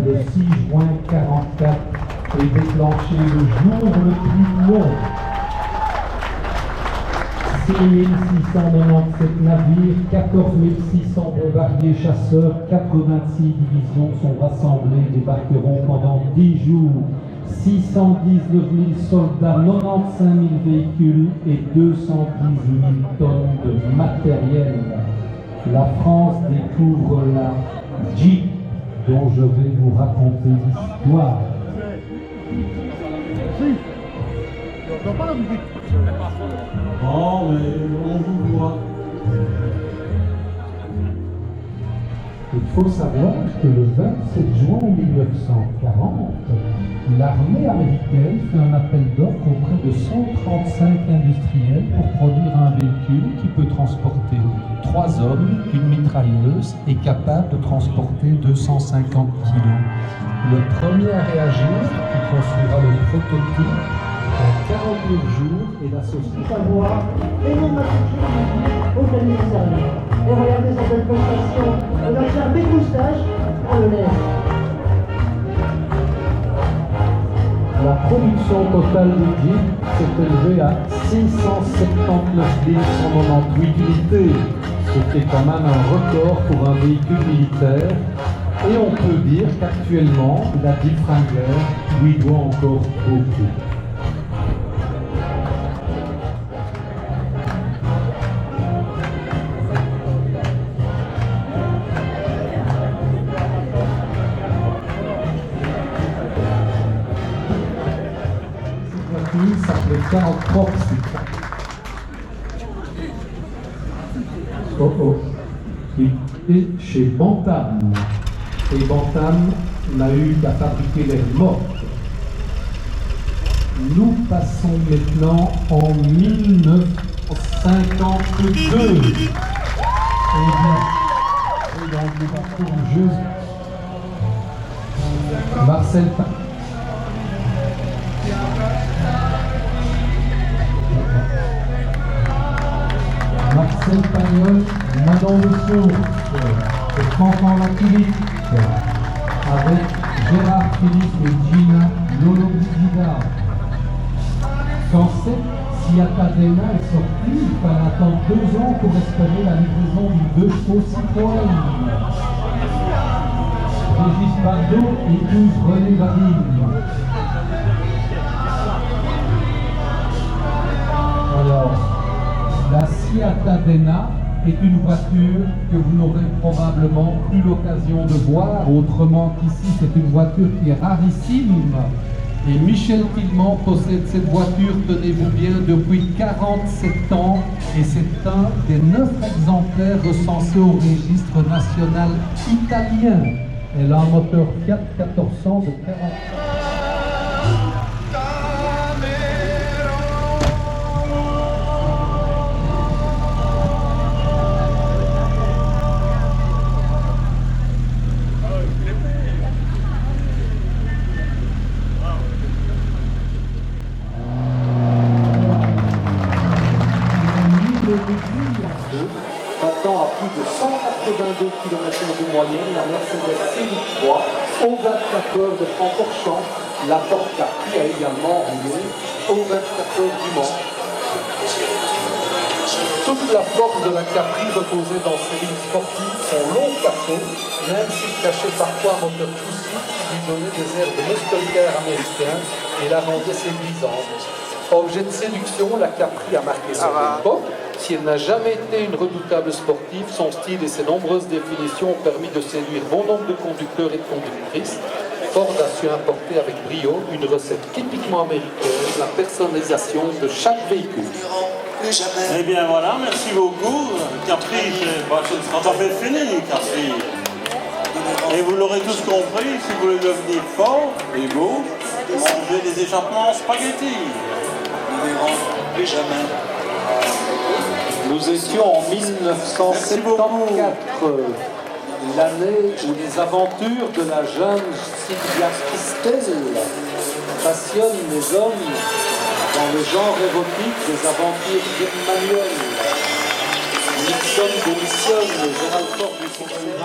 le 6 juin 1944 est déclenché le jour le plus long. 6697 navires, 14 600 bombardiers chasseurs, 86 divisions sont rassemblées, débarqueront pendant 10 jours. 619 000 soldats, 95 000 véhicules et 218 000 tonnes de matériel. La France découvre la Jeep dont je vais vous raconter l'histoire. Oh, mais on vous voit. Il faut savoir que le 27 juin 1940, l'armée américaine fait un appel d'offres auprès de 135 industriels pour produire un véhicule qui peut transporter 3 hommes, une mitrailleuse et capable de transporter 250 kilos. Le premier à réagir, qui construira le prototype, en 49 jours, est la société. Savoir, et non ma organisation. Et regardez cette belle prestation, on va faire des moustaches, on le laisse. La production totale du Jeep s'est élevée à 679 198 unités, ce qui est quand même un record pour un véhicule militaire. Et on peut dire qu'actuellement, la Jeep Wrangler lui doit encore beaucoup. S'appelait Carl Proxy. Il était chez Bantam. Et Bantam n'a eu qu'à fabriquer les remorques. Nous passons maintenant en 1952. Et bien, dans le parcours du jeu, Marcel Pagnol, Manon Le Source, et Fanfan Lacunique, avec Gérard Philippe et Gina Lolo Guida. Quand Siatadena est sorti, il fallait attendre 2 ans pour espérer la livraison du 2 chevaux Citroën. Régis Bardot épouse René Vadim. Alors, la Ciatadena est une voiture que vous n'aurez probablement plus l'occasion de voir, autrement qu'ici c'est une voiture qui est rarissime. Et Michel Tillement possède cette voiture, tenez-vous bien, depuis 47 ans, et c'est un des 9 exemplaires recensés au registre national italien. Elle a un moteur Fiat 1400 de 40. Maintenant à plus de 182 km de moyenne, la Mercedes C3 au 24 heures de Francorchamps. La Porte Capri a également roulé au 24 heures du Mans. Toute la force de la Capri reposait dans ses lignes sportives, son long capot, même s'il cachait parfois un moteur poussif qui lui donnait des airs de muscle car américain et la rendait séduisante. Objet de séduction, la Capri a marqué son époque. Si elle n'a jamais été une redoutable sportive, son style et ses nombreuses définitions ont permis de séduire bon nombre de conducteurs et de conductrices. Ford a su importer avec brio une recette typiquement américaine, la personnalisation de chaque véhicule. Eh bien voilà, merci beaucoup. Capri, ce ne sera pas fait fini, Capri. Et vous l'aurez tous compris, si vous voulez devenir fort et beau, mangez des échappements en spaghetti. Nous verrons plus jamais. Nous étions en 1974, l'année où les aventures de la jeune Sylvia Kristel passionnent les hommes dans le genre érotique des aventures d'Emmanuel. Nixon démissionne, Gérald Ford lui succède.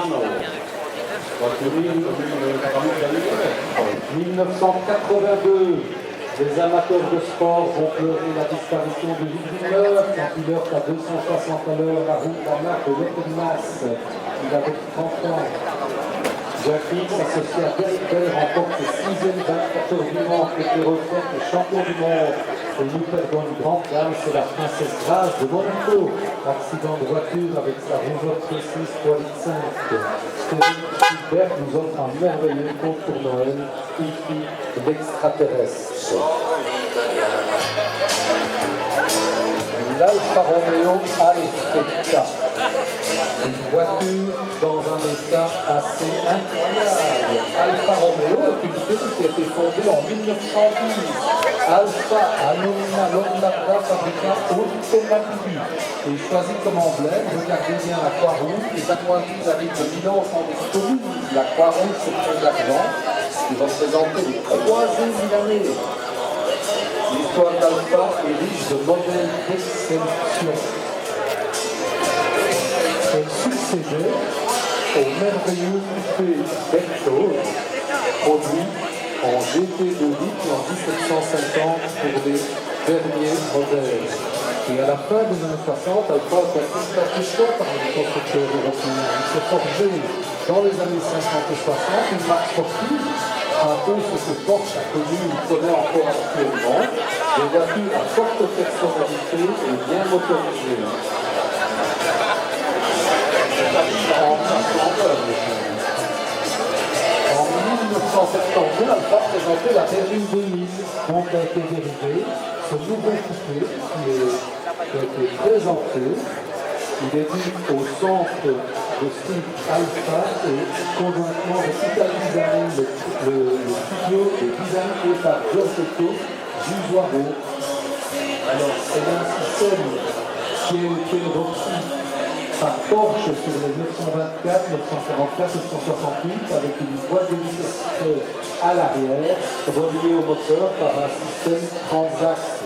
1982, les amateurs de sport vont pleurer la disparition de Gilles Villeneuve quand il heurte à 260 à l'heure la route d'Arnaque de Lottenmas. Il avait 30 ans. Jackie s'associe à Derek Bell, remporte le 6e 24 du Mans, était retraite et champion du monde. Et nous perdons une grande dame, c'est la princesse Grace de Monaco. Accident de voiture avec sa rougeotte précise poids 5. Stéphane Gilbert nous offre un merveilleux conte pour Noël, Ici l'extraterrestre. L'Alfa Romeo Alfetta. Une voiture dans un état assez incroyable. Alfa Romeo est une firme qui a été fondée en 1912. Alfa Anonima Lombarda Fabrica Automobili. Et choisit comme emblème, regardez bien la Croix-Rouge, les Aquarius arrivent de Milan au centre historique. La Croix-Rouge, c'est très d'argent, qui représentait les croisés milanais. L'histoire d'Alpha est riche de modèles d'exception. Elle succédait au merveilleux coupé Berthold, produit en GT2 litres en 1750 pour les derniers modèles. Et à la fin des années 60, Alpha a acquis une tradition parmi les constructeurs européens. Il s'est forgé dans les années 50 et 60 une marque sportive, un peu ce que Porsche a connu, il connaît encore actuellement, des voitures à forte personnalité et bien motorisées. En 1972, Alpha présentait la Berline 2000, dont a été dérivé ce nouveau coupé qui a été présenté. Il est dit au centre de style Alpha et conjointement avec Italie Design, le studio de design fait par Giorgetto Giusoaro. Alors, c'est un système qui a été repris par Porsche sur les 924, 944, 968 avec une boîte de vitesse à l'arrière reliée au moteur par un système transaxe.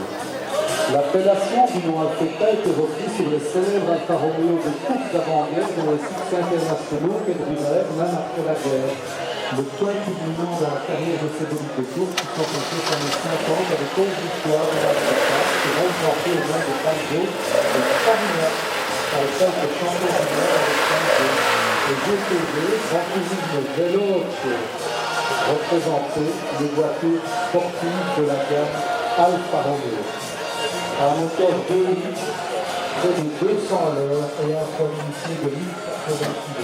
L'appellation du nom Alfetta a été reprise sur les célèbres Alfa Romeo de course d'avant-guerre dans les succès internationaux qu'elle brillèrent même après la guerre. Le point culminant dans la carrière de ces bolides de course qui sont comptés pendant les 5 ans dans les courses d'histoire de l'Alfetta qui vont remporter au nom de Fangio et Farina à l'époque de champion du monde avec Fangio. Le GTV, Grand Tourisme Veloce, représentait les voitures sportives de la gamme Alfa Romeo. Un moteur 2 litres, près de 200 à l'heure et un poids initié de 1080 kg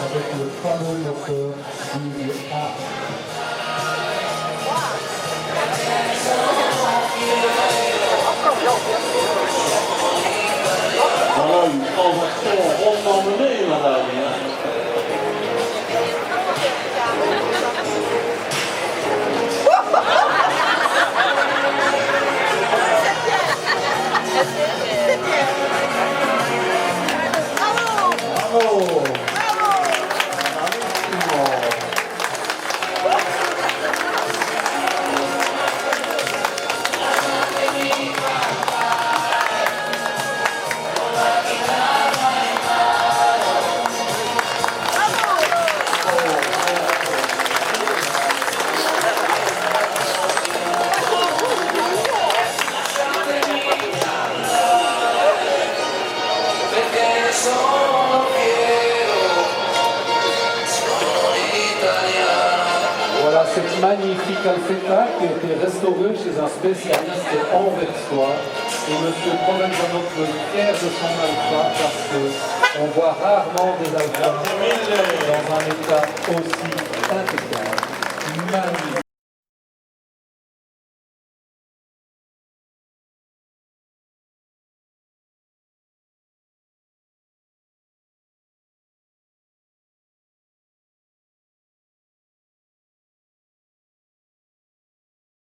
avec le fameux moteur du A. Voilà une transaction rondement menée, madame. Bravo! Voilà cette magnifique Alfetta qui a été restaurée chez un spécialiste anversois. Et M. Provenzano est fier de son Alpha parce qu'on voit rarement des Alphas dans un état aussi impeccable. Magnifique.